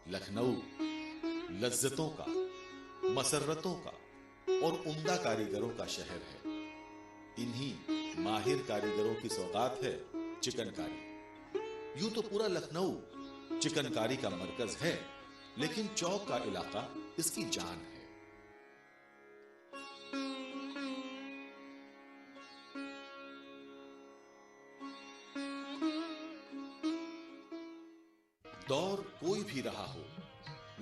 लखनऊ लज्जतों का, मसर्रतों का और उम्दा कारीगरों का शहर है। इन्हीं माहिर कारीगरों की सौगात है चिकनकारी। यूं तो पूरा लखनऊ चिकनकारी का मरकज है, लेकिन चौक का इलाका इसकी जान है। दौर कोई भी रहा हो,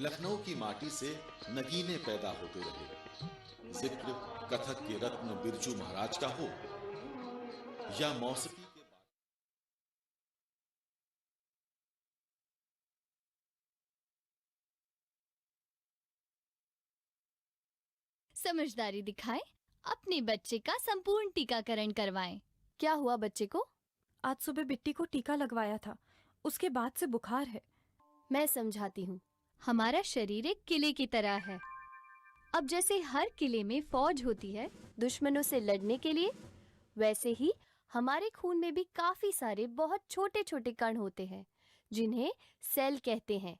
लखनऊ की माटी से नगीने पैदा होते रहे। जिक्र कथक के रत्न बिरजू महाराज का हो या मौसीकी के समझदारी दिखाएं, अपने बच्चे का संपूर्ण टीकाकरण करवाएं। क्या हुआ बच्चे को? आज सुबह बिट्टी को टीका लगवाया था, उसके बाद से बुखार है। मैं समझाती हूँ। हमारा शरीर एक किले की तरह है। अब जैसे हर किले में फौज होती है दुश्मनों से लड़ने के लिए, वैसे ही हमारे खून में भी काफी सारे बहुत छोटे छोटे कण होते हैं जिन्हें सेल कहते हैं।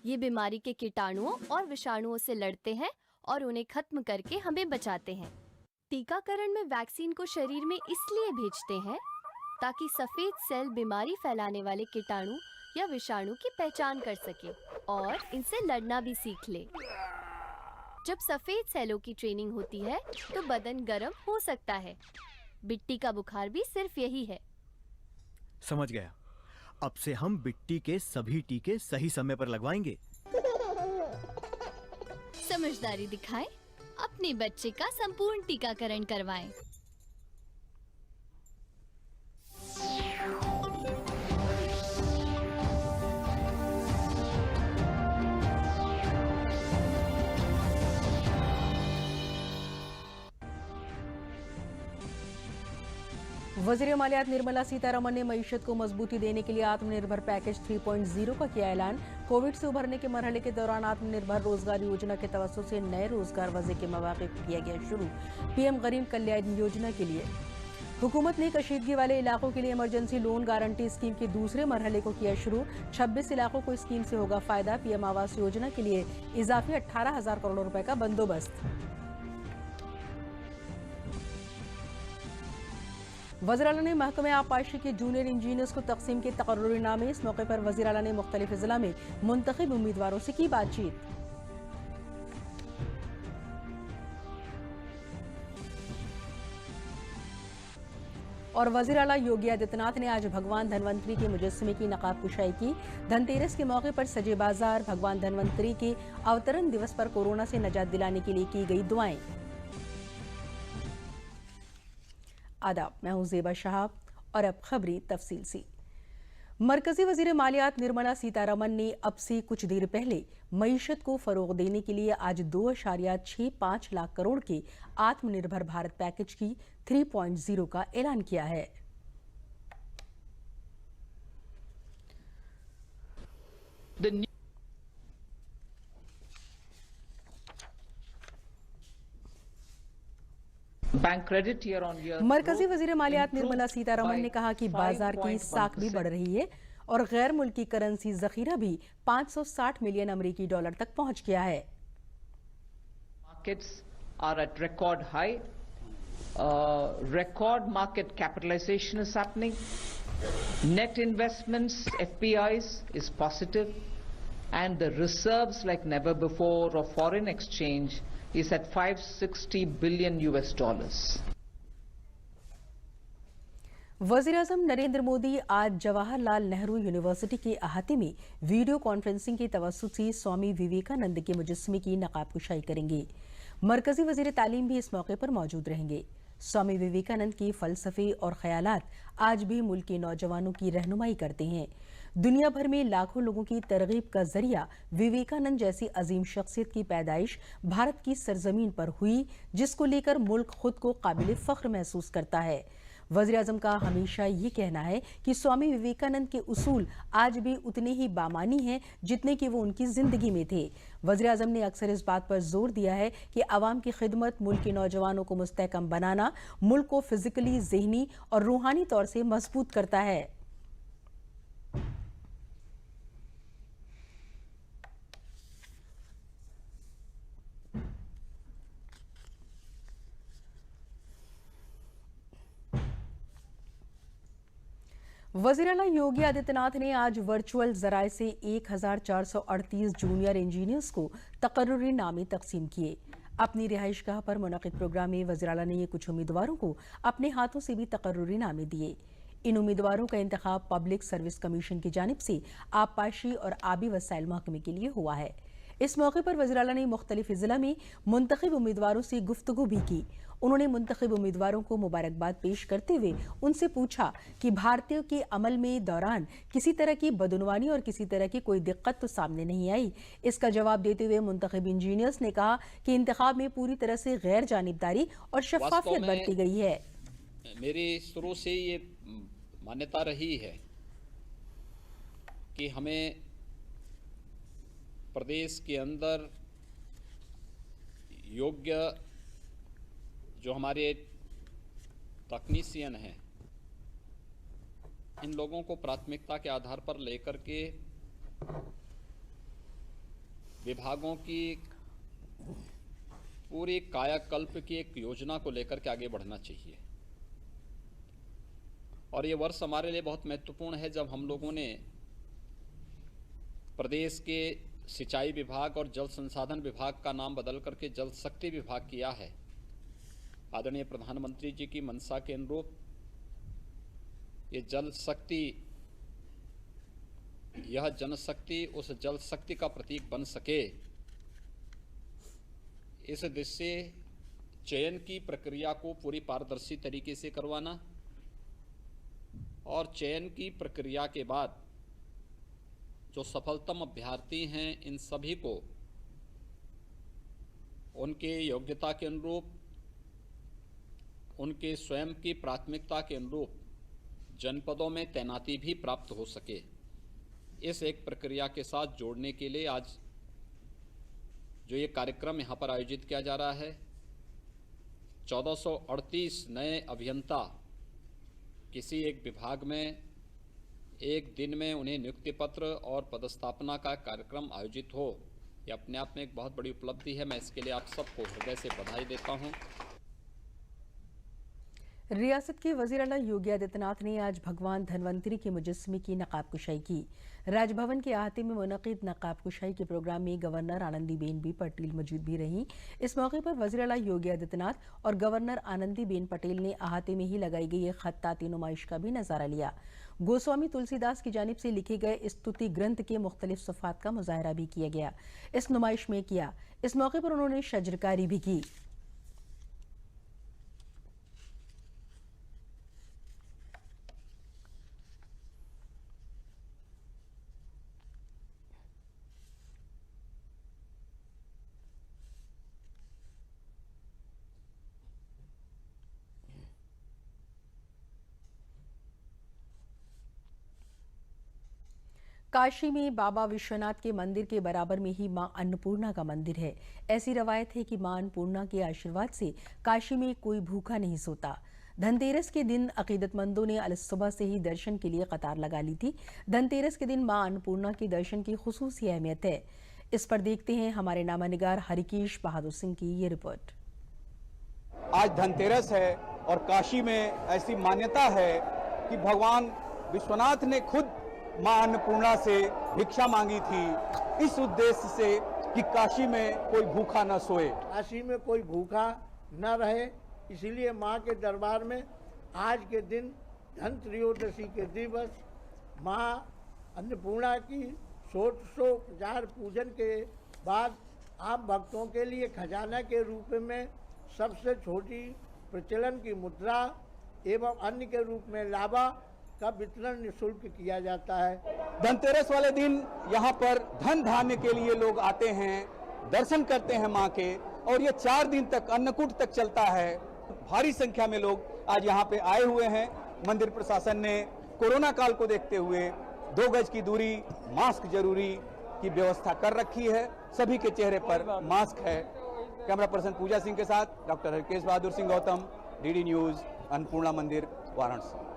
ये बीमारी के कीटाणुओं और विषाणुओं से लड़ते हैं और उन्हें खत्म करके हमें बचाते हैं। टीकाकरण में वैक्सीन को शरीर में इसलिए भेजते हैं ताकि सफेद सेल बीमारी फैलाने वाले कीटाणु या विषाणु की पहचान कर सके और इनसे लड़ना भी सीख ले। जब सफेद सेलों की ट्रेनिंग होती है तो बदन गर्म हो सकता है। बिट्टी का बुखार भी सिर्फ यही है। समझ गया। अब से हम बिट्टी के सभी टीके सही समय पर लगवाएंगे। समझदारी दिखाएं, अपने बच्चे का संपूर्ण टीकाकरण करवाएं। वज़ीर मालियात निर्मला सीतारमण ने मईशत को मजबूती देने के लिए आत्मनिर्भर पैकेज 3.0 का किया ऐलान। कोविड से उभरने के मरहले के दौरान आत्मनिर्भर रोजगार योजना के तवज्जो से नए रोजगार वज़े के मौक़े किया गया शुरू। पीएम गरीब कल्याण योजना के लिए हुकूमत ने कशीदगी वाले इलाकों के लिए इमरजेंसी लोन गारंटी स्कीम के दूसरे मरहले को किया शुरू। 26 इलाकों को स्कीम से होगा फायदा। पीएम आवास योजना के लिए इजाफी 18,000 करोड़ रुपए का बंदोबस्त। वज़ीर आला ने महकमे आबपाशी के जूनियर इंजीनियर्स को तकसीम के तकर्रुरीनामे। इस मौके पर वज़ीर आला ने मुख्तलिफ अज़ला में मुंतखब उम्मीदवारों से की बातचीत। और वज़ीर आला योगी आदित्यनाथ ने आज भगवान धनवंतरी के मुजस्समे की नकाब कुशाई की। धनतेरस के मौके पर सजे बाजार। भगवान धनवंतरी के अवतरण दिवस पर कोरोना से निजात दिलाने के लिए की गई दुआएं। आदाब, मैं हूं ज़ेबा शहाब और अब खबरी तफसील से। मरकजी वज़ीर मालियात निर्मला सीतारमण ने अब से कुछ देर पहले मईशत को फरोग देने के लिए आज 2.65 लाख करोड़ के आत्मनिर्भर भारत पैकेज की 3.0 का ऐलान किया है। मरकजी वज़ीर मालियात निर्मला सीतारमण ने कहा कि बाजार की साख भी बढ़ रही है और गैर मुल्की करेंसी जखीरा भी 560 मिलियन अमेरिकी डॉलर तक पहुंच गया है। Markets are at record high. Record market capitalization is happening. Net investments, FPIs, is positive, and the reserves like never before of foreign exchange is at 560 billion US dollars. वज़ीर-ए-आज़म नरेंद्र मोदी आज Jawaharlal Nehru university के अहाते में video conferencing की तवज्जुह से स्वामी विवेकानंद के मुजस्समे की नकाब कुशाई करेंगे। मरकजी वज़ीर तालीम भी इस मौके पर मौजूद रहेंगे। स्वामी विवेकानंद के फलसफे और ख्यालात आज भी मुल्क के नौजवानों की रहनुमाई करते हैं। दुनिया भर में लाखों लोगों की तरगीब का जरिया विवेकानंद जैसी अजीम शख्सियत की पैदाइश भारत की सरजमीन पर हुई, जिसको लेकर मुल्क खुद को काबिल फख्र महसूस करता है। वज़ीर-ए-आज़म का हमेशा ये कहना है कि स्वामी विवेकानंद के उसूल आज भी उतने ही बामानी हैं जितने कि वो उनकी जिंदगी में थे। वज़ीर-ए-आज़म ने अक्सर इस बात पर जोर दिया है कि आवाम की खिदमत, मुल्क के नौजवानों को मुस्तहकम बनाना मुल्क को फिजिकली, ज़हनी और रूहानी तौर से मजबूत करता है। वज़ीर-ए-आला योगी आदित्यनाथ ने आज वर्चुअल जराए से 1438 जूनियर इंजीनियर्स को तकर्रुरी नामे तकसीम किए। अपनी रिहाइशगाह पर मुनक़िद प्रोग्राम में वज़ीर-ए-आला ने कुछ उम्मीदवारों को अपने हाथों से भी तकर्रुरी नामे दिए। इन उम्मीदवारों का इंतखाब पब्लिक सर्विस कमीशन की जानिब से आबपाशी और आबी वसाइल महकमे के लिए हुआ है। इस मौके पर वज़ीर-ए-आला ने मुख्तलिफ ज़िला में मुंतखब उम्मीदवारों से गुफ्तगू भी की। उन्होंने मुंतखब उम्मीदवारों को मुबारकबाद पेश करते हुए उनसे पूछा कि भारतीयों के अमल में दौरान किसी तरह की बदउनवानी और किसी तरह की कोई दिक्कत तो सामने नहीं आई। इसका जवाब देते हुए मुंतखब इंजीनियर्स ने कहा कि इंतखाब में पूरी तरह से गैर जानिबदारी और शफाफियत बरती गई है। मेरी शुरू से ये मान्यता रही है कि हमें प्रदेश के अंदर योग्य जो हमारे तकनीशियन हैं, इन लोगों को प्राथमिकता के आधार पर लेकर के विभागों की पूरी कायाकल्प की एक योजना को लेकर के आगे बढ़ना चाहिए। और ये वर्ष हमारे लिए बहुत महत्वपूर्ण है जब हम लोगों ने प्रदेश के सिंचाई विभाग और जल संसाधन विभाग का नाम बदल करके जल शक्ति विभाग किया है। आदरणीय प्रधानमंत्री जी की मंशा के अनुरूप ये जल शक्ति, यह जनशक्ति उस जल शक्ति का प्रतीक बन सके, इस दिशा से चयन की प्रक्रिया को पूरी पारदर्शी तरीके से करवाना और चयन की प्रक्रिया के बाद जो सफलतम अभ्यर्थी हैं, इन सभी को उनके योग्यता के अनुरूप, उनके स्वयं की प्राथमिकता के अनुरूप जनपदों में तैनाती भी प्राप्त हो सके, इस एक प्रक्रिया के साथ जोड़ने के लिए आज जो ये कार्यक्रम यहाँ पर आयोजित किया जा रहा है, 1438 नए अभियंता किसी एक विभाग में एक दिन में उन्हें नियुक्ति पत्र और पदस्थापना का कार्यक्रम आयोजित हो, यह अपने आप में एक बहुत बड़ी उपलब्धि है। मैं इसके लिए आप सबको हृदय से बधाई देता हूँ। रियासत के वज़ीर-ए-आला योगी आदित्यनाथ ने आज भगवान धन्वंतरी के मुजस्समे की नकाब कुशाई की। राजभवन के अहाते में मुनक़िद नकाब कुशाई के प्रोग्राम में गवर्नर आनंदीबेन पटेल मौजूद भी रहीं। इस मौके पर वज़ीर-ए-आला योगी आदित्यनाथ और गवर्नर आनंदीबेन पटेल ने अहाते में ही लगाई गई एक खत्ताती नुमाइश का भी नज़ारा लिया। गोस्वामी तुलसीदास की जानिब से लिखे गए स्तुति ग्रंथ के मुख्तलिफ सफ़ात का मुज़ाहरा भी किया गया। इस नुमाइश में किया। इस मौके पर उन्होंने शजरकारी भी की। काशी में बाबा विश्वनाथ के मंदिर के बराबर में ही मां अन्नपूर्णा का मंदिर है। ऐसी रवायत है कि मां अन्नपूर्णा के आशीर्वाद से काशी में कोई भूखा नहीं सोता। धनतेरस के दिन अकीदतमंदों ने अलसुबह से ही दर्शन के लिए कतार लगा ली थी। धनतेरस के दिन मां अन्नपूर्णा के दर्शन की खुसूसी अहमियत है। इस पर देखते हैं हमारे नामानिगार हरिकेश बहादुर सिंह की ये रिपोर्ट। आज धनतेरस है और काशी में ऐसी मान्यता है कि भगवान विश्वनाथ ने खुद मां अन्नपूर्णा से भिक्षा मांगी थी, इस उद्देश्य से कि काशी में कोई भूखा न सोए, काशी में कोई भूखा न रहे। इसीलिए मां के दरबार में आज के दिन धन त्रयोदशी के दिवस मां अन्नपूर्णा की षोडशोपचार पूजन के बाद आम भक्तों के लिए खजाना के रूप में सबसे छोटी प्रचलन की मुद्रा एवं अन्य के रूप में लावा का वितरण निःशुल्क किया जाता है। धनतेरस वाले दिन यहाँ पर धन धान्य के लिए लोग आते हैं, दर्शन करते हैं माँ के, और ये 4 दिन तक अन्नकूट तक चलता है। भारी संख्या में लोग आज यहाँ पे आए हुए हैं। मंदिर प्रशासन ने कोरोना काल को देखते हुए 2 गज की दूरी, मास्क जरूरी की व्यवस्था कर रखी है। सभी के चेहरे पर मास्क है। कैमरा पर्सन पूजा सिंह के साथ doctor Harkesh Bahadur Singh Gautam, DD news, Annapurna मंदिर, वाराणसी।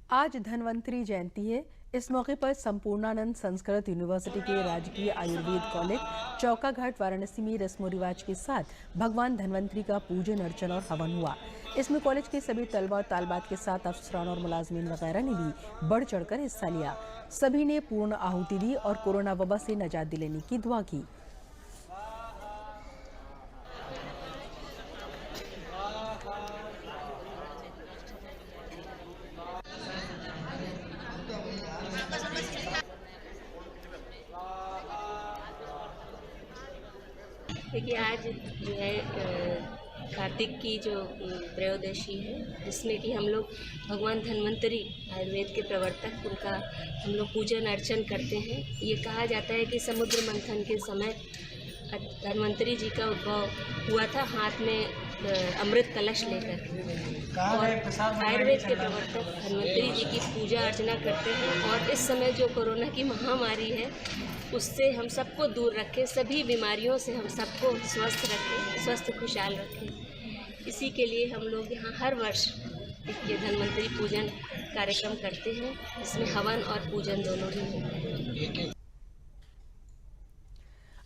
आज धन्वंतरी जयंती है। इस मौके पर संपूर्णानंद संस्कृत यूनिवर्सिटी के राजकीय आयुर्वेद कॉलेज चौकाघाट वाराणसी में रस्मो रिवाज के साथ भगवान धन्वंतरी का पूजन अर्चन और हवन हुआ। इसमें कॉलेज के सभी तलबा और तालबात के साथ अफसरान और मुलाजमीन वगैरह ने भी बढ़ चढ़कर हिस्सा लिया। सभी ने पूर्ण आहुति दी और कोरोना वबा से निजात दिलाने की दुआ की। देखिए, आज जो है कार्तिक की जो त्रयोदशी है, जिसमें कि हम लोग भगवान धन्वंतरी आयुर्वेद के प्रवर्तक उनका हम लोग पूजन अर्चन करते हैं। ये कहा जाता है कि समुद्र मंथन के समय धन्वंतरी जी का उद्भव हुआ था, हाथ में अमृत कलश लेकर। और आयुर्वेद के प्रवर्तक धन्वंतरी जी की पूजा अर्चना करते हैं। और इस समय जो कोरोना की महामारी है, उससे हम सबको दूर रखें, सभी बीमारियों से हम सबको स्वस्थ रखें, स्वस्थ खुशहाल रखें। इसी के लिए हम लोग यहाँ हर वर्ष ये धन्वंतरी पूजन कार्यक्रम करते हैं, इसमें हवन और पूजन दोनों ही होते हैं।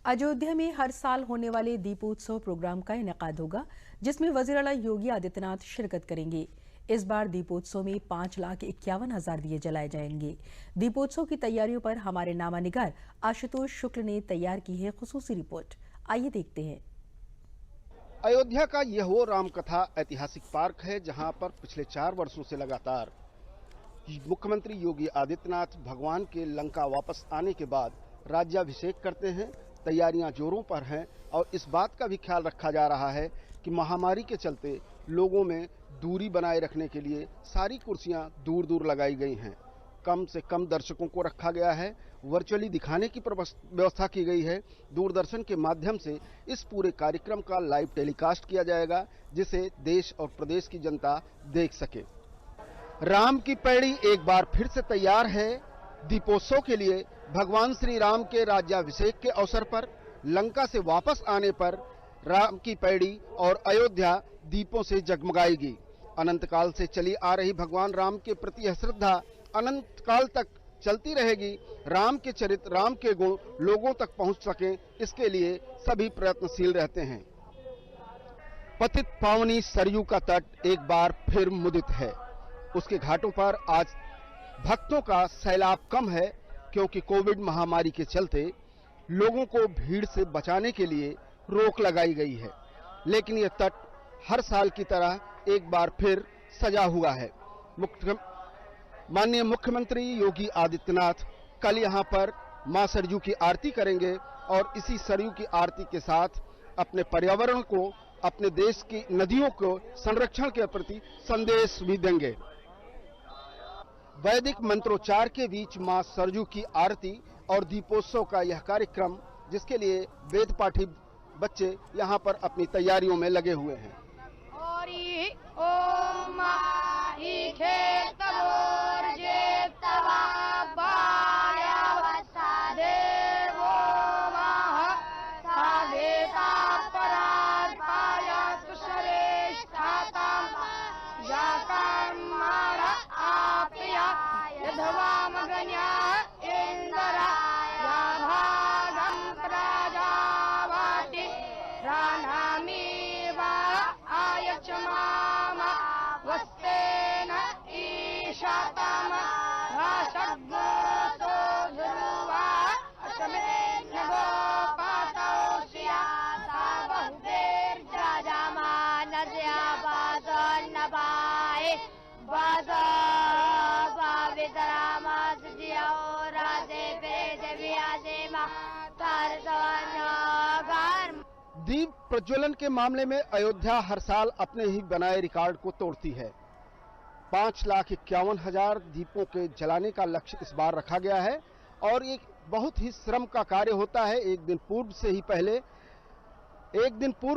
अयोध्या में हर साल होने वाले दीपोत्सव प्रोग्राम का इनेकाद होगा, जिसमें वज़ीर आला योगी आदित्यनाथ शिरकत करेंगे। इस बार दीपोत्सव में 5,51,000 दिए जलाए जाएंगे। दीपोत्सव की तैयारियों पर हमारे नामानिगार आशुतोष शुक्ल ने तैयार की है खुसूसी रिपोर्ट। आइए देखते हैं। अयोध्या का यह वो रामकथा ऐतिहासिक पार्क है, जहां पर पिछले 4 वर्षों से लगातार मुख्यमंत्री योगी आदित्यनाथ भगवान के लंका वापस आने के बाद राज्याभिषेक करते हैं। तैयारियां जोरों पर हैं और इस बात का भी ख्याल रखा जा रहा है कि महामारी के चलते लोगों में दूरी बनाए रखने के लिए सारी कुर्सियां दूर दूर लगाई गई हैं। कम से कम दर्शकों को रखा गया है, वर्चुअली दिखाने की व्यवस्था की गई है। दूरदर्शन के माध्यम से इस पूरे कार्यक्रम का लाइव टेलीकास्ट किया जाएगा, जिसे देश और प्रदेश की जनता देख सके। राम की पैड़ी एक बार फिर से तैयार है। दीपोत्सव के लिए भगवान श्री राम के राज्याभिषेक के अवसर पर लंका से वापस आने पर राम की पैड़ी और अयोध्या दीपों से जगमगाएगी। अनंत काल से चली आ रही भगवान राम के प्रति यह श्रद्धा अनंत काल तक चलती रहेगी। राम के चरित्र, राम के गुण लोगों तक पहुंच सकें, इसके लिए सभी प्रयत्नशील रहते हैं। पतित पावनी सरयू का तट एक बार फिर मुदित है। उसके घाटों पर आज भक्तों का सैलाब कम है, क्योंकि कोविड महामारी के चलते लोगों को भीड़ से बचाने के लिए रोक लगाई गई है। लेकिन यह तट हर साल की तरह एक बार फिर सजा हुआ है। माननीय मुख्यमंत्री योगी आदित्यनाथ कल यहां पर मां सरयू की आरती करेंगे और इसी सरयू की आरती के साथ अपने पर्यावरण को, अपने देश की नदियों को संरक्षण के प्रति संदेश भी देंगे। वैदिक मंत्रोच्चार के बीच मां सरयू की आरती और दीपोत्सव का यह कार्यक्रम, जिसके लिए वेद पाठी बच्चे यहाँ पर अपनी तैयारियों में लगे हुए हैं। दीप प्रज्वलन के मामले में अयोध्या हर साल अपने ही बनाए रिकॉर्ड को तोड़ती है। 5,51,000 दीपों के जलाने का लक्ष्य इस बार रखा गया है और एक बहुत ही श्रम का कार्य होता है। एक दिन पूर्व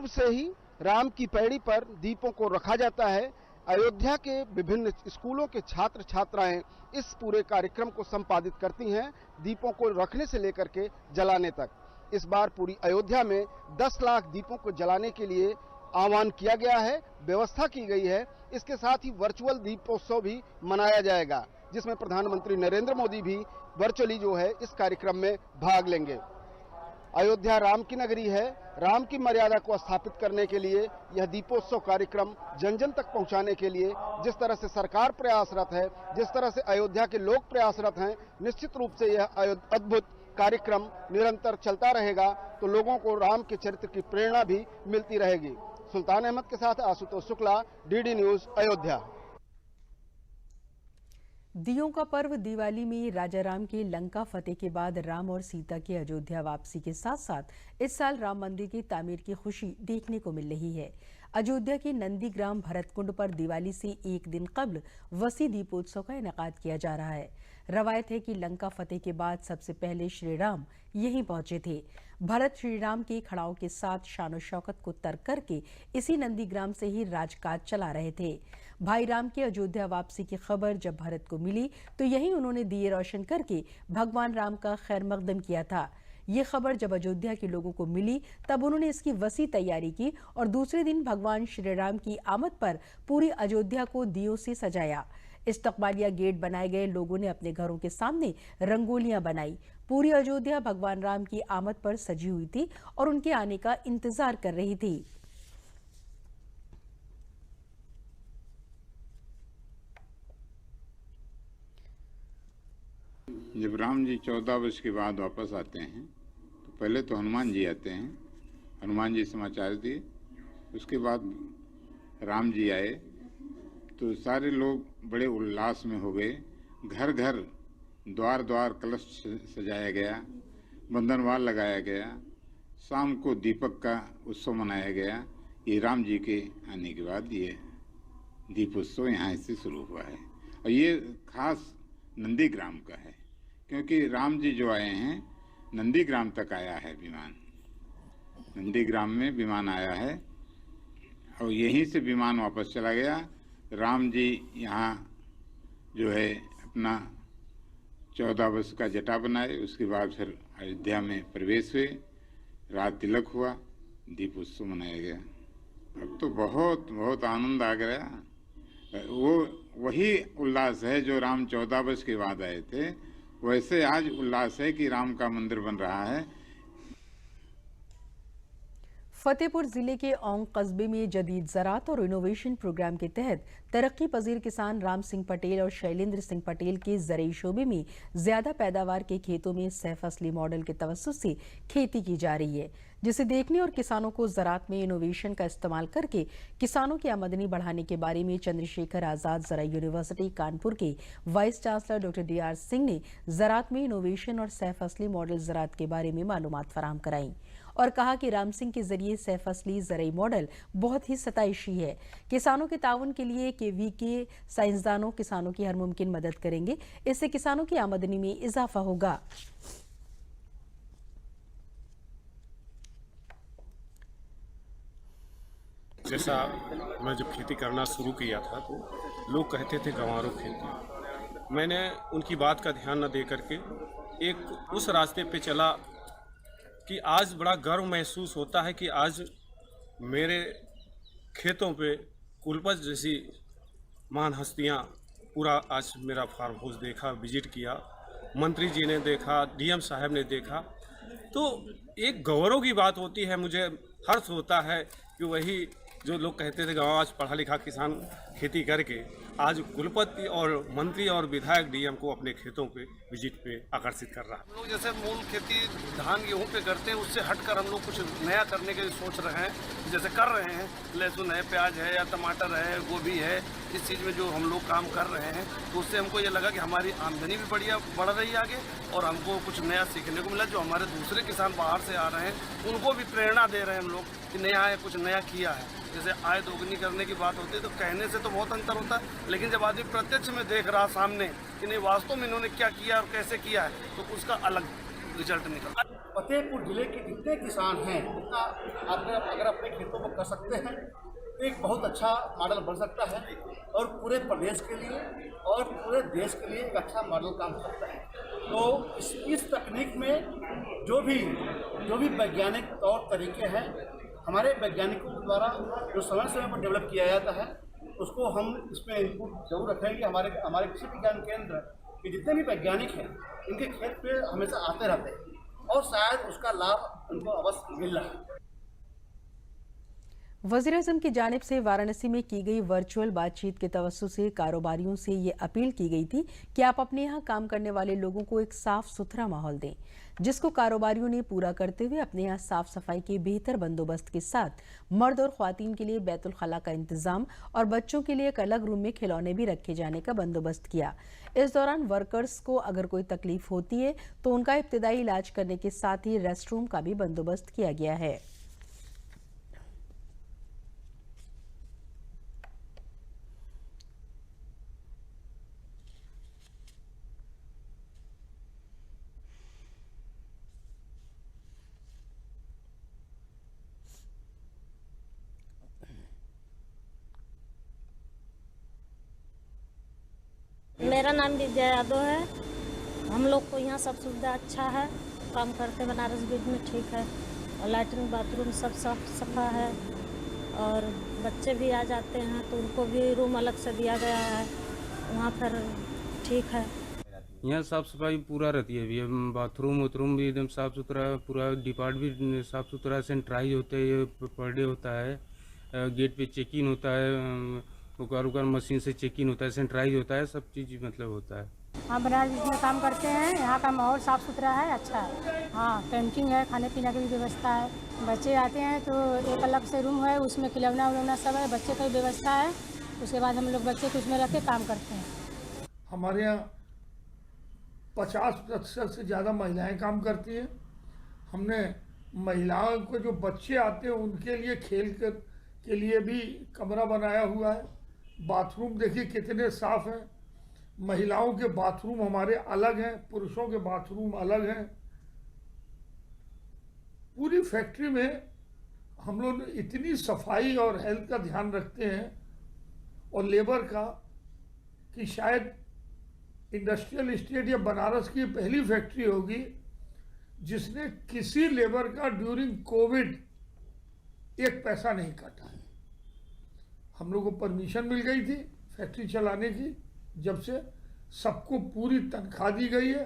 से ही राम की पैड़ी पर दीपों को रखा जाता है। अयोध्या के विभिन्न स्कूलों के छात्र छात्राएं इस पूरे कार्यक्रम को संपादित करती हैं, दीपों को रखने से लेकर के जलाने तक। इस बार पूरी अयोध्या में 10 लाख दीपों को जलाने के लिए आह्वान किया गया है, व्यवस्था की गई है। इसके साथ ही वर्चुअल दीपोत्सव भी मनाया जाएगा। जिसमें प्रधानमंत्री नरेंद्र मोदी भी वर्चुअली जो है इस कार्यक्रम में भाग लेंगे। अयोध्या राम की नगरी है। राम की मर्यादा को स्थापित करने के लिए यह दीपोत्सव कार्यक्रम जन जन तक पहुंचाने के लिए जिस तरह से सरकार प्रयासरत है, जिस तरह से अयोध्या के लोग प्रयासरत हैं, निश्चित रूप से यह अद्भुत कार्यक्रम निरंतर चलता रहेगा तो लोगों को राम के चरित्र की प्रेरणा भी मिलती रहेगी। सुल्तान अहमद के साथ आशुतोष शुक्ला, डीडी न्यूज, अयोध्या। दियों का पर्व दिवाली में राजा राम के लंका फतेह के बाद राम और सीता की अयोध्या वापसी के साथ साथ इस साल राम मंदिर की तामीर की खुशी देखने को मिल रही है। अयोध्या के नंदीग्राम भरतकुंड पर दिवाली से एक दिन कबल वसी दीपोत्सव का इनेकाद किया जा रहा है। रवायत है कि लंका फतेह के बाद सबसे पहले श्री राम यहीं पहुंचे थे। भरत श्री राम के खड़ाओं के साथ शान शौकत को तर्क करके इसी नंदीग्राम से ही राजकाज चला रहे थे। भाई राम की अयोध्या वापसी की खबर जब भरत को मिली तो यहीं उन्होंने दिए रोशन करके भगवान राम का खैर मकदम किया था। ये खबर जब अयोध्या के लोगों को मिली तब उन्होंने इसकी वसी तैयारी की और दूसरे दिन भगवान श्री राम की आमद पर पूरी अयोध्या को दियों से सजाया। इस्तकबालिया गेट बनाए गए, लोगों ने अपने घरों के सामने रंगोलियां बनाई। पूरी अयोध्या भगवान राम की आमद पर सजी हुई थी और उनके आने का इंतजार कर रही थी। जब राम जी 14 वर्ष के बाद वापस आते हैं तो पहले तो हनुमान जी आते हैं, हनुमान जी समाचार दिए। उसके बाद राम जी आए तो सारे लोग बड़े उल्लास में हो गए। घर घर द्वार द्वार कलश सजाया गया, बंधनवाल लगाया गया, शाम को दीपक का उत्सव मनाया गया। ये राम जी के आने के बाद ये दीपोत्सव यहाँ से शुरू हुआ है और ये खास नंदीग्राम का है क्योंकि राम जी जो आए हैं नंदीग्राम तक आया है विमान, नंदीग्राम में विमान आया है और यहीं से विमान वापस चला गया। राम जी यहाँ जो है अपना 14 वर्ष का जटा बनाए, उसके बाद फिर अयोध्या में प्रवेश हुए, रात तिलक हुआ, दीपोत्सव मनाया गया। अब तो बहुत बहुत आनंद आ गया। वो वही उल्लास है जो राम 14 वर्ष के बाद आए थे, वैसे आज उल्लास है कि राम का मंदिर बन रहा है। फतेहपुर जिले के औंग कस्बे में जदीद ज़राअत और इनोवेशन प्रोग्राम के तहत तरक्की पजीर किसान राम सिंह पटेल और शैलेंद्र सिंह पटेल के ज़रई शोबे में ज्यादा पैदावार के खेतों में सह फसली मॉडल के तवस्सुत से खेती की जा रही है, जिसे देखने और किसानों को ज़राअत में इनोवेशन का इस्तेमाल करके किसानों की आमदनी बढ़ाने के बारे में चंद्रशेखर आज़ाद ज़राई यूनिवर्सिटी कानपुर के vice chancellor doctor DR Singh ने ज़राअत में इनोवेशन और सह फसली मॉडल ज़राअत के बारे में मालूमात फराहम कराई और कहा कि राम सिंह के जरिए सह फसली ज़रई मॉडल बहुत ही सताइशी है। किसानों के ताउन के लिए KVK साइंसदानों किसानों की हर मुमकिन मदद करेंगे, इससे किसानों की आमदनी में इजाफा होगा। जैसा मैं जब खेती करना शुरू किया था तो लोग कहते थे गंवारों खेती। मैंने उनकी बात का ध्यान न दे करके एक उस रास्ते पे चला कि आज बड़ा गर्व महसूस होता है कि आज मेरे खेतों पे कुलपत जैसी महान हस्तियाँ पूरा आज मेरा फार्म हाउस देखा, विजिट किया, मंत्री जी ने देखा, DM साहब ने देखा, तो एक गौरव की बात होती है। मुझे हर्ष होता है कि वही जो लोग कहते थे गाँव आज पढ़ा लिखा किसान खेती करके आज कुलपति और मंत्री और विधायक DM को अपने खेतों पे विजिट पे आकर्षित कर रहा है। लोग जैसे मूल खेती धान गेहूं पे करते हैं उससे हटकर हम लोग कुछ नया करने के सोच रहे हैं, जैसे कर रहे हैं। लहसुन है, प्याज है या टमाटर है, गोभी है, इस चीज़ में जो हम लोग काम कर रहे हैं तो उससे हमको ये लगा कि हमारी आमदनी भी बढ़ रही है आगे और हमको कुछ नया सीखने को मिला। जो हमारे दूसरे किसान बाहर से आ रहे हैं उनको भी प्रेरणा दे रहे हैं हम लोग कि नया है, कुछ नया किया है। जैसे आय दोगुनी करने की बात होती है तो कहने से तो बहुत अंतर होता है, लेकिन जब आदमी प्रत्यक्ष में देख रहा सामने कि नहीं वास्तव में इन्होंने क्या किया और कैसे किया है तो उसका अलग रिजल्ट निकलता है। फतेहपुर जिले के जितने किसान हैं उतना अगर अपने खेतों को कर सकते हैं तो एक बहुत अच्छा मॉडल बन सकता है और पूरे प्रदेश के लिए और पूरे देश के लिए एक अच्छा मॉडल काम कर सकता है। तो इस तकनीक में जो भी वैज्ञानिक तौर तरीके हैं हमारे वैज्ञानिकों द्वारा जो समय समय पर डेवलप किया जाता है उसको हम इसमें इनपुट जरूर रखेंगे। हमारे कृषि विज्ञान केंद्र के जितने भी वैज्ञानिक हैं इनके खेत पे हमेशा आते रहते हैं और शायद उसका लाभ उनको अवश्य मिल रहा है। वज़ीर-ए-आज़म की जानिब से वाराणसी में की गई वर्चुअल बातचीत के तवस्सु से कारोबारियों से ये अपील की गई थी कि आप अपने यहाँ काम करने वाले लोगों को एक साफ सुथरा माहौल दें, जिसको कारोबारियों ने पूरा करते हुए अपने यहाँ साफ सफाई के बेहतर बंदोबस्त के साथ मर्द और ख्वातीन के लिए बैतुल खला का इंतजाम और बच्चों के लिए एक अलग रूम में खिलौने भी रखे जाने का बंदोबस्त किया। इस दौरान वर्कर्स को अगर कोई तकलीफ होती है तो उनका इब्तिदाई इलाज करने के साथ ही रेस्ट रूम का भी बंदोबस्त किया गया है। मेरा नाम विजय यादव है। हम लोग को यहाँ सब सुविधा अच्छा है, काम करते बनारस ब्रिज में ठीक है, और लैट्रिन बाथरूम सब साफ सफा है, और बच्चे भी आ जाते हैं तो उनको भी रूम अलग से दिया गया है, वहाँ पर ठीक है। यहाँ साफ़ सफाई पूरा रहती है अभी, बाथरूम वाथरूम भी एकदम साफ़ सुथरा, पूरा डिपार्ट भी साफ़ सुथरा, सैनिटाइज होता है, पर डे होता है, गेट पे चेक इन होता है, उकार मशीन से चेक इन होता है, सैनिटाइज होता है, सब चीज़ मतलब होता है। हम बनारस ब्रिज में काम करते हैं, यहाँ का माहौल साफ़ सुथरा है, अच्छा है। हाँ, कैंटीन है, खाने पीने की भी व्यवस्था है। बच्चे आते हैं तो एक अलग से रूम है, उसमें खिलौना उलौना सब है, बच्चे की व्यवस्था है। उसके बाद हम लोग बच्चे को उसमें रख के काम करते हैं। हमारे यहाँ 50% से ज़्यादा महिलाएं काम करती हैं। हमने महिलाओं को जो बच्चे आते हैं उनके लिए खेल के लिए भी कमरा बनाया हुआ है। बाथरूम देखिए कितने साफ हैं। महिलाओं के बाथरूम हमारे अलग हैं, पुरुषों के बाथरूम अलग हैं। पूरी फैक्ट्री में हम लोग इतनी सफाई और हेल्थ का ध्यान रखते हैं और लेबर का कि शायद इंडस्ट्रियल एस्टेट या बनारस की पहली फैक्ट्री होगी जिसने किसी लेबर का ड्यूरिंग कोविड एक पैसा नहीं काटा है। हम लोग को परमिशन मिल गई थी फैक्ट्री चलाने की, जब से सबको पूरी तनख्वाह दी गई है।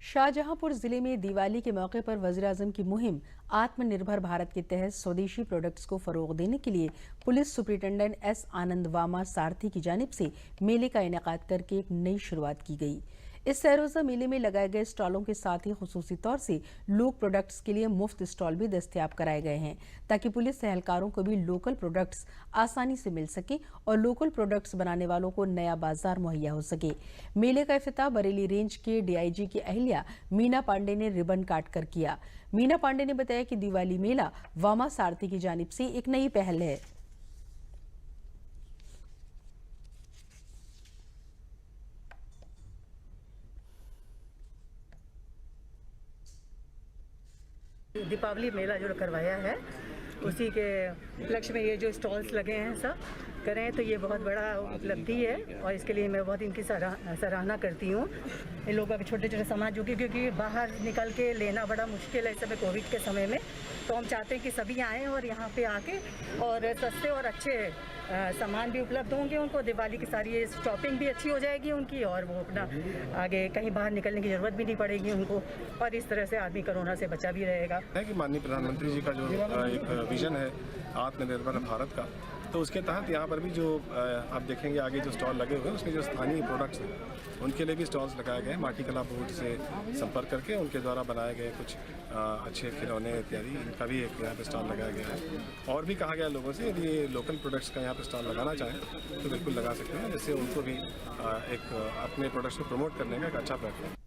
शाहजहांपुर जिले में दिवाली के मौके पर वज़ीर-ए-आज़म की मुहिम आत्मनिर्भर भारत के तहत स्वदेशी प्रोडक्ट्स को फरोग देने के लिए पुलिस सुपरिटेंडेंट एस आनंद वामा सारथी की जानिब से मेले का इनेकाद करके एक नई शुरुआत की गई। इस सैरोज़ा मेले में लगाए गए स्टॉलों के साथ ही खुसूसी तौर से लोक प्रोडक्ट्स के लिए मुफ्त स्टॉल भी दस्तयाब कराए गए हैं, ताकि पुलिस एहलकारों को भी लोकल प्रोडक्ट्स आसानी से मिल सके और लोकल प्रोडक्ट्स बनाने वालों को नया बाजार मुहैया हो सके। मेले का इफ्तिताह बरेली रेंज के DIG की अहलिया मीना पांडे ने रिबन काट कर किया। मीना पांडे ने बताया कि दिवाली मेला वामा सारथी की जानिब से एक नई पहल है। दीपावली मेला जो करवाया है उसी के उपलक्ष्य में ये जो स्टॉल्स लगे हैं सब करें तो ये बहुत बड़ा उपलब्धि है और इसके लिए मैं बहुत इनकी सराहना करती हूँ। इन लोगों के छोटे छोटे सामान जो कि क्योंकि बाहर निकल के लेना बड़ा मुश्किल है इस समय कोविड के समय में, तो हम चाहते हैं कि सभी आएँ और यहाँ पे आके और सस्ते और अच्छे सामान भी उपलब्ध होंगे उनको। दिवाली की सारी शॉपिंग भी अच्छी हो जाएगी उनकी और वो अपना आगे कहीं बाहर निकलने की ज़रूरत भी नहीं पड़ेगी उनको, और इस तरह से आदमी कोरोना से बचा भी रहेगा। है कि माननीय प्रधानमंत्री जी का जो एक विजन है आत्मनिर्भर भारत का, तो उसके तहत यहाँ पर भी जो आप देखेंगे आगे जो स्टॉल लगे हुए हैं उसमें जो स्थानीय प्रोडक्ट्स हैं उनके लिए भी स्टॉल्स लगाए गए हैं। माटी कला बोर्ड से संपर्क करके उनके द्वारा बनाए गए कुछ अच्छे खिलौने इत्यादि, इनका भी एक यहाँ पे स्टॉल लगाया गया है। और भी कहा गया लोगों से यदि लोकल प्रोडक्ट्स का यहाँ पे स्टॉल लगाना चाहें तो बिल्कुल लगा सकते हैं, जिससे उनको भी एक अपने प्रोडक्ट्स को प्रमोट करने का एक अच्छा प्लेटफॉर्म।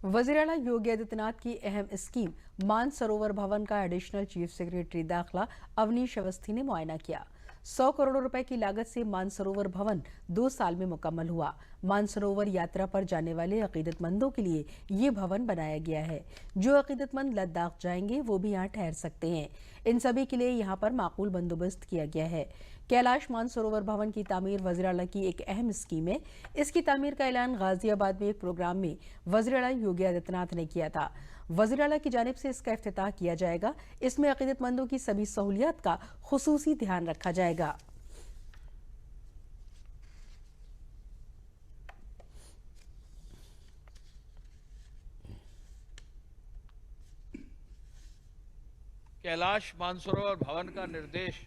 वज़ीर-ए-आला योगी आदित्यनाथ की अहम स्कीम मानसरोवर भवन का एडिशनल चीफ सेक्रेटरी दाखिला अवनीश अवस्थी ने मुआयना किया। 100 करोड़ रुपए की लागत से मानसरोवर भवन 2 साल में मुकम्मल हुआ। मानसरोवर यात्रा पर जाने वाले अकीदतमंदों के लिए ये भवन बनाया गया है। जो अकीदतमंद लद्दाख जाएंगे वो भी यहाँ ठहर सकते हैं। इन सभी के लिए यहाँ पर माकूल बंदोबस्त किया गया है। कैलाश मानसरोवर भवन की तामीर वज़ीर आला की एक अहम स्कीम है। इसकी तामीर का ऐलान गाजियाबाद में एक प्रोग्राम में वज़ीर आला योगी आदित्यनाथ ने किया था। वज़ीर आला की जानिब से इसका इफ्तिताह किया जाएगा। इसमें अकीदतमंदों की सभी सहूलियात का खुसूसी ध्यान रखा जाएगा। कैलाश मानसरोवर भवन का निर्देश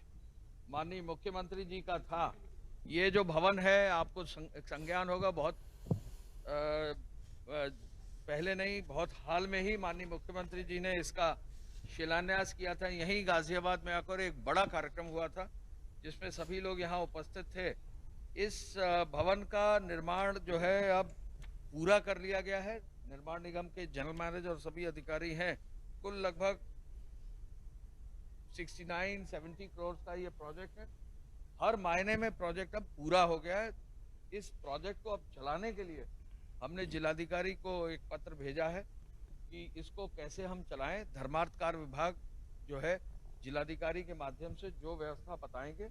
माननीय मुख्यमंत्री जी का था। ये जो भवन है आपको संज्ञान होगा, बहुत पहले नहीं, बहुत हाल में ही माननीय मुख्यमंत्री जी ने इसका शिलान्यास किया था। यहीं गाजियाबाद में आकर एक बड़ा कार्यक्रम हुआ था जिसमें सभी लोग यहाँ उपस्थित थे। इस भवन का निर्माण जो है अब पूरा कर लिया गया है। निर्माण निगम के जनरल मैनेजर और सभी अधिकारी हैं। कुल लगभग 69-70 करोड़ का ये प्रोजेक्ट है। हर मायने में प्रोजेक्ट अब पूरा हो गया है। इस प्रोजेक्ट को अब चलाने के लिए हमने जिलाधिकारी को एक पत्र भेजा है कि इसको कैसे हम चलाएं। धर्मार्थ कार्य विभाग जो है जिलाधिकारी के माध्यम से जो व्यवस्था बताएंगे,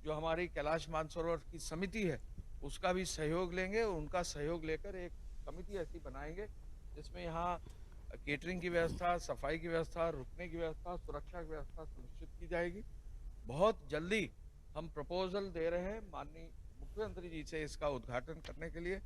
जो हमारी कैलाश मानसरोवर की समिति है उसका भी सहयोग लेंगे। उनका सहयोग लेकर एक कमेटी ऐसी बनाएंगे जिसमें यहाँ केटरिंग की व्यवस्था, सफाई की व्यवस्था, रुकने की व्यवस्था, सुरक्षा की व्यवस्था सुनिश्चित की जाएगी। बहुत जल्दी हम प्रपोजल दे रहे हैं माननीय मुख्यमंत्री जी से इसका उद्घाटन करने के लिए।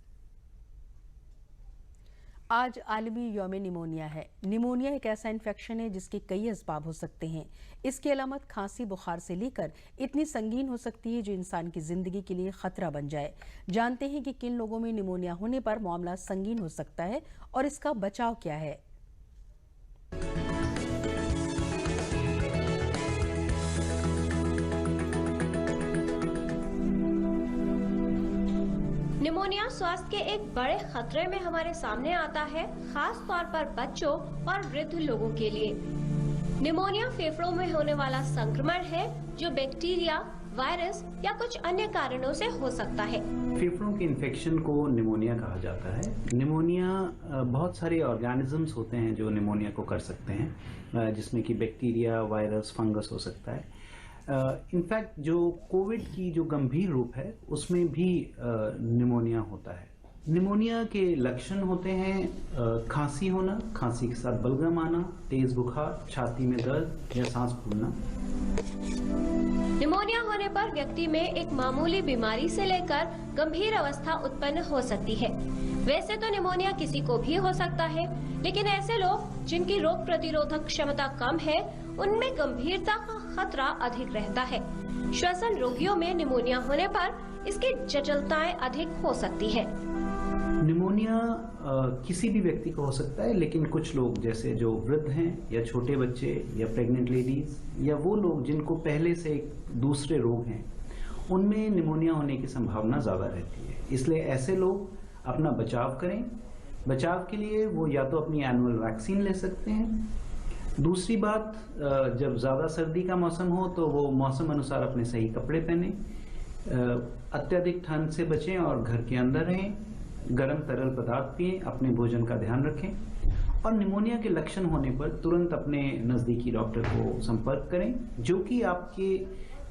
आज आलमी यौम निमोनिया है। निमोनिया एक ऐसा इन्फेक्शन है जिसके कई असबाब हो सकते हैं। इसकी अलामत खांसी, बुखार से लेकर इतनी संगीन हो सकती है जो इंसान की जिंदगी के लिए खतरा बन जाए। जानते हैं कि किन लोगों में निमोनिया होने पर मामला संगीन हो सकता है और इसका बचाव क्या है। निमोनिया स्वास्थ्य के एक बड़े खतरे में हमारे सामने आता है, खास तौर पर बच्चों और वृद्ध लोगों के लिए। निमोनिया फेफड़ों में होने वाला संक्रमण है जो बैक्टीरिया, वायरस या कुछ अन्य कारणों से हो सकता है। फेफड़ों के इन्फेक्शन को निमोनिया कहा जाता है। निमोनिया बहुत सारे ऑर्गेनिजम्स होते हैं जो निमोनिया को कर सकते हैं, जिसमें कि बैक्टीरिया, वायरस, फंगस हो सकता है। इनफैक्ट जो कोविड की जो गंभीर रूप है उसमें भी निमोनिया होता है। निमोनिया के लक्षण होते हैं खांसी होना, खांसी के साथ बलगम आना, तेज बुखार, छाती में दर्द या सांस फूलना। निमोनिया होने पर व्यक्ति में एक मामूली बीमारी से लेकर गंभीर अवस्था उत्पन्न हो सकती है। वैसे तो निमोनिया किसी को भी हो सकता है, लेकिन ऐसे लोग जिनकी रोग प्रतिरोधक क्षमता कम है उनमें गंभीरता का खतरा अधिक रहता है। श्वसन रोगियों में निमोनिया होने पर इसकी जटिलताएं अधिक हो सकती है। निमोनिया किसी भी व्यक्ति को हो सकता है, लेकिन कुछ लोग जैसे जो वृद्ध हैं या छोटे बच्चे या प्रेग्नेंट लेडीज या वो लोग जिनको पहले से दूसरे रोग हैं, उनमें निमोनिया होने की संभावना ज़्यादा रहती है। इसलिए ऐसे लोग अपना बचाव करें। बचाव के लिए वो या तो अपनी एनुअल वैक्सीन ले सकते हैं। दूसरी बात, जब ज़्यादा सर्दी का मौसम हो तो वो मौसम अनुसार अपने सही कपड़े पहनें, अत्यधिक ठंड से बचें और घर के अंदर रहें, गर्म तरल पदार्थ पिएं, अपने भोजन का ध्यान रखें और निमोनिया के लक्षण होने पर तुरंत अपने नज़दीकी डॉक्टर को संपर्क करें, जो कि आपके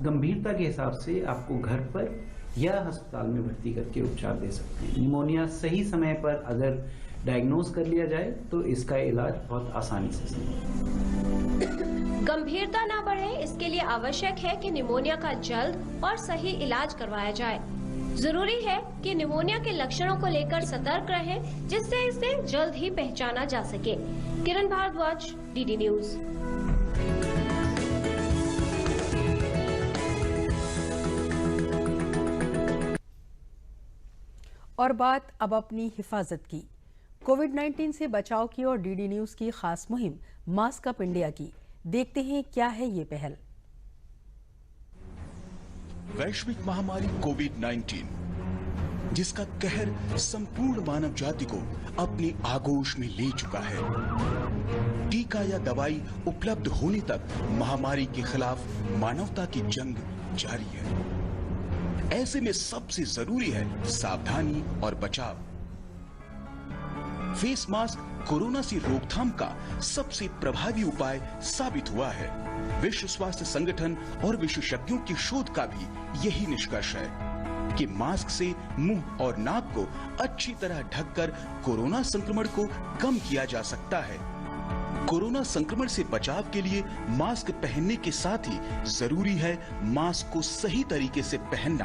गंभीरता के हिसाब से आपको घर पर या अस्पताल में भर्ती करके उपचार दे सकते हैं। निमोनिया सही समय पर अगर डायग्नोज कर लिया जाए तो इसका इलाज बहुत आसानी से संभव है। गंभीरता न बढ़े इसके लिए आवश्यक है कि निमोनिया का जल्द और सही इलाज करवाया जाए। जरूरी है कि निमोनिया के लक्षणों को लेकर सतर्क रहें, जिससे इसे जल्द ही पहचाना जा सके। किरण भारद्वाज, डीडी न्यूज। और बात अब अपनी हिफाजत की। कोविड-19 से बचाव की और डीडी न्यूज की खास मुहिम मास्क अप इंडिया की। देखते हैं क्या है ये पहल। वैश्विक महामारी कोविड-19, जिसका कहर संपूर्ण मानव जाति को अपनी आगोश में ले चुका है। टीका या दवाई उपलब्ध होने तक महामारी के खिलाफ मानवता की जंग जारी है। ऐसे में सबसे जरूरी है सावधानी और बचाव। फेस मास्क कोरोना से रोकथाम का सबसे प्रभावी उपाय साबित हुआ है। विश्व स्वास्थ्य संगठन और विशेषज्ञों की शोध का भी यही निष्कर्ष है कि मास्क से मुंह और नाक को अच्छी तरह ढककर कोरोना संक्रमण को कम किया जा सकता है। कोरोना संक्रमण से बचाव के लिए मास्क पहनने के साथ ही जरूरी है मास्क को सही तरीके से पहनना।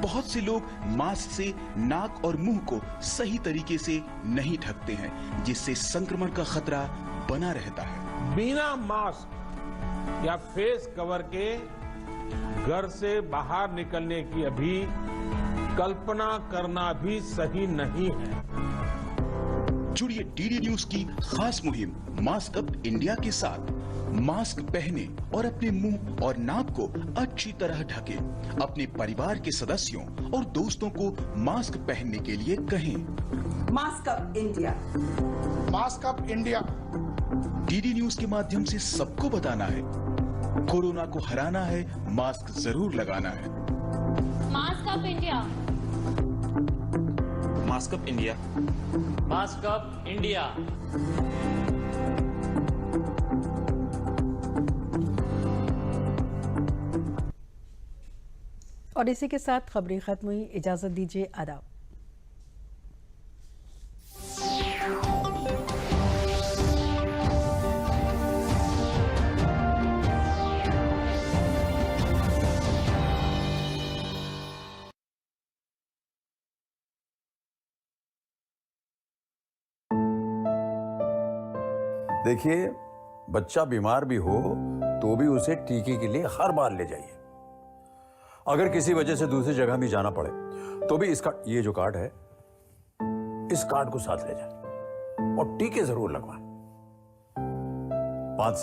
बहुत से लोग मास्क से नाक और मुंह को सही तरीके से नहीं ढकते हैं, जिससे संक्रमण का खतरा बना रहता है। बिना मास्क या फेस कवर के घर से बाहर निकलने की अभी कल्पना करना भी सही नहीं है। जुड़िए डीडी न्यूज की खास मुहिम मास्क अप इंडिया के साथ। मास्क पहने और अपने मुंह और नाक को अच्छी तरह ढके। अपने परिवार के सदस्यों और दोस्तों को मास्क पहनने के लिए कहें। Mask up India, mask up India. DD news के माध्यम से सबको बताना है, कोरोना को हराना है, मास्क जरूर लगाना है। Mask up India, mask up India, mask up India. और इसी के साथ खबरें खत्म हुई। इजाजत दीजिए, आदाब। देखिए, बच्चा बीमार भी हो तो भी उसे टीके के लिए हर बार ले जाइए। अगर किसी वजह से दूसरी जगह भी जाना पड़े तो भी इसका ये जो कार्ड है, इस कार्ड को साथ ले जाए और टीके जरूर लगवाएं। 5